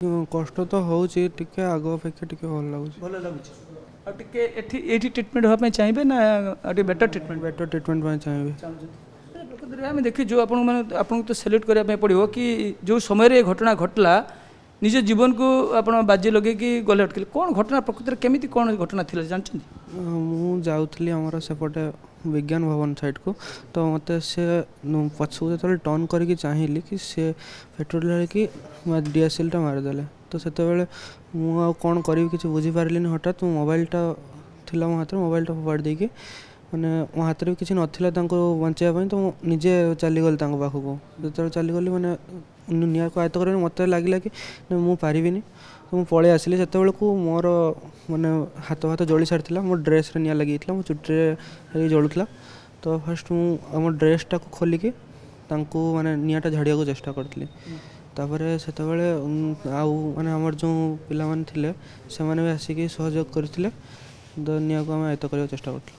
କଷ୍ଟ ତ ହେଉଛି ଟିକେ ଆଗ ଅପେକ୍ଷା ଟିକେ ଭଲ ଲାଗୁଛି। ଭଲ ଲାଗୁଛି ଆଉ ଟିକେ ଏଠି ଟ୍ରିଟମେଣ୍ଟ ହେବା ପାଇଁ ଚାହିଁବେ ନା ଆଉ ଟିକେ ବେଟର ଟ୍ରିଟମେଣ୍ଟ ବେଟର ଟ୍ରିଟମେଣ୍ଟ ପାଇଁ ଚାହିଁବି। ପ୍ରକୃତରେ ଆମେ ଦେଖିଛୁ ଆପଣଙ୍କୁ ତ ସେଲ୍ୟୁଟ୍ କରିବା ପାଇଁ ପଡ଼ିବ କି ଯେଉଁ ସମୟରେ ଏ ଘଟଣା ଘଟିଲା ନିଜ ଜୀବନକୁ ଆପଣ ବାଜି ଲଗେଇକି ଗଲେ ଅଟକିଲେ କ'ଣ ଘଟଣା ପ୍ରକୃତରେ କେମିତି କ'ଣ ଘଟଣା ଥିଲା ଜାଣିଛନ୍ତି? ମୁଁ ଯାଉଥିଲି ଆମର ସେପଟେ ବିଜ୍ଞାନ ଭବନ ସାଇଡ଼୍କୁ ତ ମୋତେ ସେ ପଛକୁ ଯେତେବେଳେ ଟର୍ନ କରିକି ଚାହିଁଲି କି ସେ ପେଟ୍ରୋଲ ଢାଳିକି ଡିଆସିଲ୍ଟା ମାରିଦେଲେ। ତ ସେତେବେଳେ ମୁଁ ଆଉ କ'ଣ କରିବି କିଛି ବୁଝିପାରିଲିନି। ହଠାତ୍ ମୋବାଇଲଟା ଥିଲା ମୋ ହାତରେ, ମୋବାଇଲଟା ଫୋପାଡ଼ି ଦେଇକି ମାନେ ମୋ ହାତରେ ବି କିଛି ନଥିଲା ତାଙ୍କୁ ବଞ୍ଚାଇବା ପାଇଁ, ତ ମୁଁ ନିଜେ ଚାଲିଗଲି ତାଙ୍କ ପାଖକୁ। ଯେତେବେଳେ ଚାଲିଗଲି ମାନେ ନିଆଁକୁ ଆୟତ୍ତ କରିବା ମୋତେ ଲାଗିଲା କି ମୁଁ ପାରିବିନି, ତ ମୁଁ ପଳେଇ ଆସିଲି। ସେତେବେଳକୁ ମୋର ମାନେ ହାତ ଫାତ ଜଳି ସାରିଥିଲା, ମୋ ଡ୍ରେସ୍ରେ ନିଆଁ ଲାଗିଯାଇଥିଲା, ମୋ ଚୁଟିରେ ଜଳୁଥିଲା। ତ ଫାର୍ଷ୍ଟ ମୁଁ ଆମ ଡ୍ରେସ୍ଟାକୁ ଖୋଲିକି ତାଙ୍କୁ ମାନେ ନିଆଁଟା ଝାଡ଼ିବାକୁ ଚେଷ୍ଟା କରିଥିଲି। ତାପରେ ସେତେବେଳେ ଆଉ ମାନେ ଆମର ଯେଉଁ ପିଲାମାନେ ଥିଲେ ସେମାନେ ବି ଆସିକି ସହଯୋଗ କରିଥିଲେ, ତ ନିଆଁକୁ ଆମେ ଆୟତ୍ତ କରିବାକୁ ଚେଷ୍ଟା କରିଥିଲୁ।